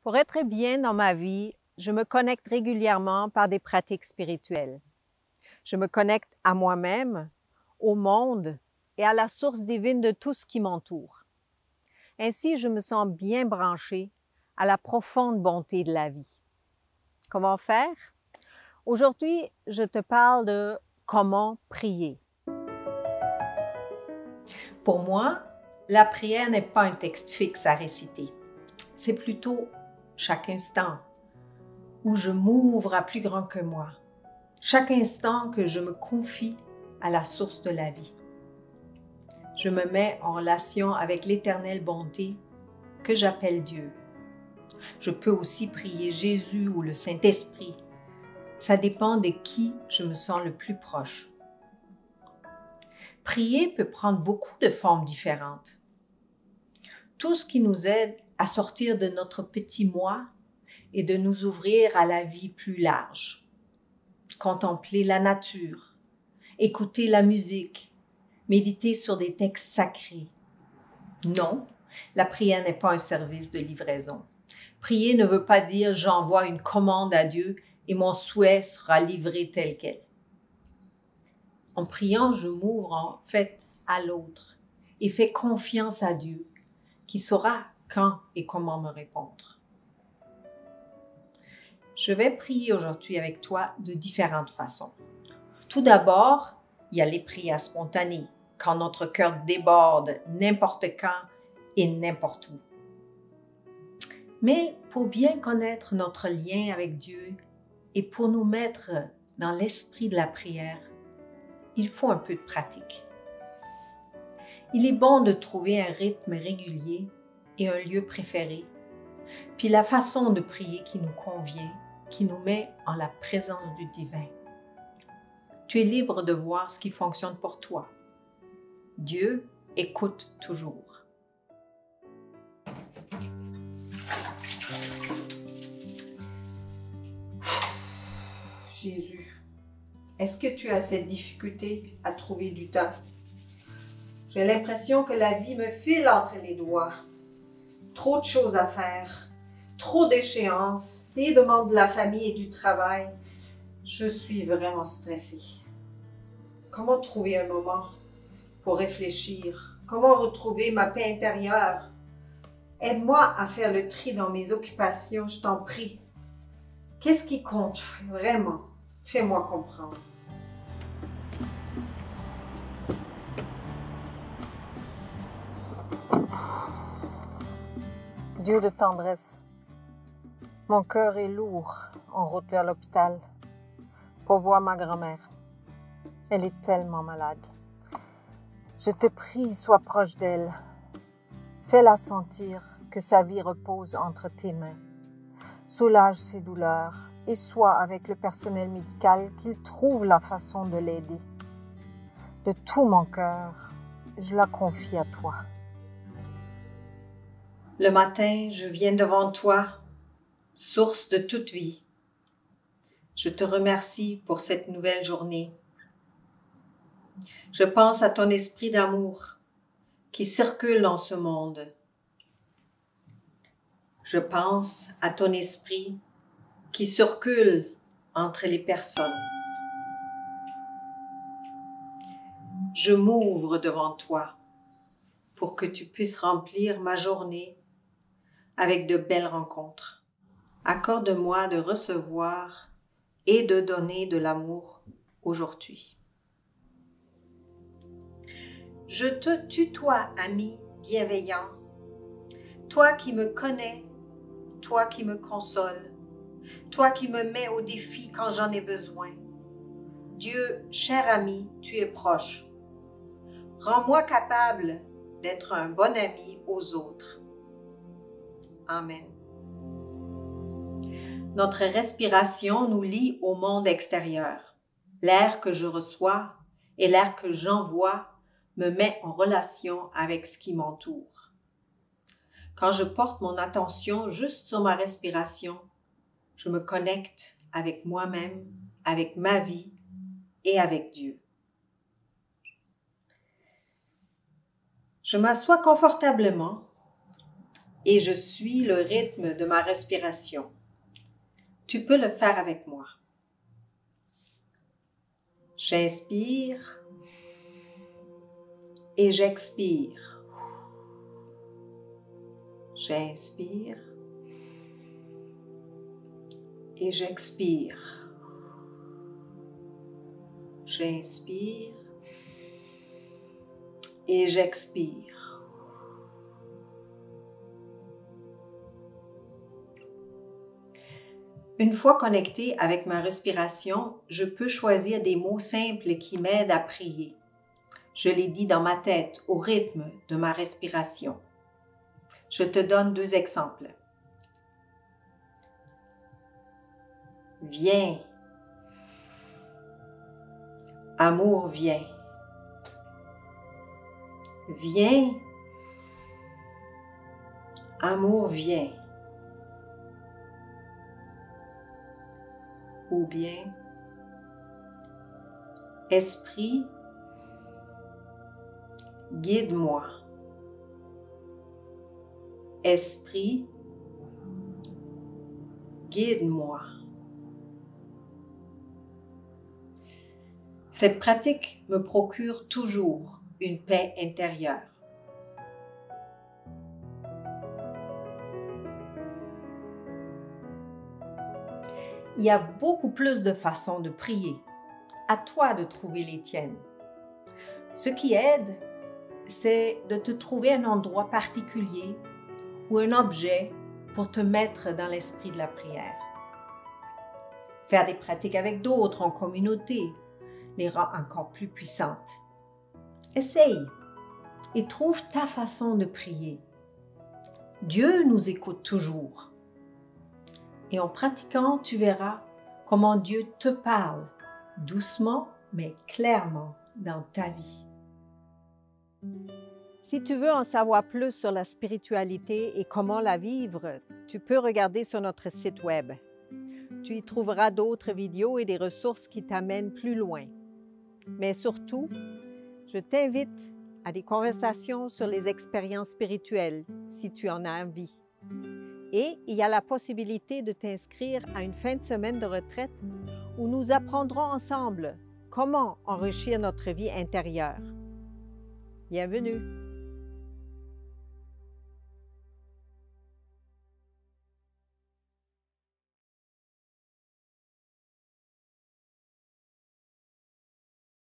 Pour être bien dans ma vie, je me connecte régulièrement par des pratiques spirituelles. Je me connecte à moi-même, au monde et à la source divine de tout ce qui m'entoure. Ainsi, je me sens bien branchée à la profonde bonté de la vie. Comment faire? Aujourd'hui, je te parle de comment prier. Pour moi, la prière n'est pas un texte fixe à réciter. C'est plutôt chaque instant où je m'ouvre à plus grand que moi. Chaque instant que je me confie à la source de la vie. Je me mets en relation avec l'éternelle bonté que j'appelle Dieu. Je peux aussi prier Jésus ou le Saint-Esprit. Ça dépend de qui je me sens le plus proche. Prier peut prendre beaucoup de formes différentes. Tout ce qui nous aide à sortir de notre petit moi et de nous ouvrir à la vie plus large. Contempler la nature, écouter la musique, méditer sur des textes sacrés. Non, la prière n'est pas un service de livraison. Prier ne veut pas dire j'envoie une commande à Dieu et mon souhait sera livré tel quel. En priant, je m'ouvre en fait à l'autre et fais confiance à Dieu qui saura quand et comment me répondre. Je vais prier aujourd'hui avec toi de différentes façons. Tout d'abord, il y a les prières spontanées, quand notre cœur déborde n'importe quand et n'importe où. Mais pour bien connaître notre lien avec Dieu et pour nous mettre dans l'esprit de la prière, il faut un peu de pratique. Il est bon de trouver un rythme régulier et un lieu préféré, puis la façon de prier qui nous convient, qui nous met en la présence du divin. Tu es libre de voir ce qui fonctionne pour toi. Dieu écoute toujours. Jésus, est-ce que tu as cette difficulté à trouver du temps? J'ai l'impression que la vie me file entre les doigts. Trop de choses à faire, trop d'échéances, les demandes de la famille et du travail. Je suis vraiment stressée. Comment trouver un moment pour réfléchir? Comment retrouver ma paix intérieure? Aide-moi à faire le tri dans mes occupations, je t'en prie. Qu'est-ce qui compte vraiment? Fais-moi comprendre. Dieu de tendresse, mon cœur est lourd en route vers l'hôpital pour voir ma grand-mère. Elle est tellement malade. Je te prie, sois proche d'elle. Fais-la sentir que sa vie repose entre tes mains. Soulage ses douleurs et sois avec le personnel médical qu'il trouve la façon de l'aider. De tout mon cœur, je la confie à toi. Le matin, je viens devant toi, source de toute vie. Je te remercie pour cette nouvelle journée. Je pense à ton esprit d'amour qui circule dans ce monde. Je pense à ton esprit qui circule entre les personnes. Je m'ouvre devant toi pour que tu puisses remplir ma journée avec de belles rencontres. Accorde-moi de recevoir et de donner de l'amour aujourd'hui. Je te tutoie, ami bienveillant, toi qui me connais, toi qui me consoles, toi qui me mets au défi quand j'en ai besoin. Dieu, cher ami, tu es proche. Rends-moi capable d'être un bon ami aux autres. Amen. Notre respiration nous lie au monde extérieur. L'air que je reçois et l'air que j'envoie me met en relation avec ce qui m'entoure. Quand je porte mon attention juste sur ma respiration, je me connecte avec moi-même, avec ma vie et avec Dieu. Je m'assois confortablement et je suis le rythme de ma respiration. Tu peux le faire avec moi. J'inspire et j'expire. J'inspire et j'expire. J'inspire et j'expire. Une fois connecté avec ma respiration, je peux choisir des mots simples qui m'aident à prier. Je les dis dans ma tête au rythme de ma respiration. Je te donne 2 exemples. Viens. Amour, viens. Viens. Amour, viens. Ou bien, Esprit, guide-moi. Esprit, guide-moi. Cette pratique me procure toujours une paix intérieure. Il y a beaucoup plus de façons de prier. À toi de trouver les tiennes. Ce qui aide, c'est de te trouver un endroit particulier ou un objet pour te mettre dans l'esprit de la prière. Faire des pratiques avec d'autres en communauté les rend encore plus puissantes. Essaye et trouve ta façon de prier. Dieu nous écoute toujours. Et en pratiquant, tu verras comment Dieu te parle, doucement mais clairement dans ta vie. Si tu veux en savoir plus sur la spiritualité et comment la vivre, tu peux regarder sur notre site web. Tu y trouveras d'autres vidéos et des ressources qui t'amènent plus loin. Mais surtout, je t'invite à des conversations sur les expériences spirituelles si tu en as envie. Et il y a la possibilité de t'inscrire à une fin de semaine de retraite où nous apprendrons ensemble comment enrichir notre vie intérieure. Bienvenue!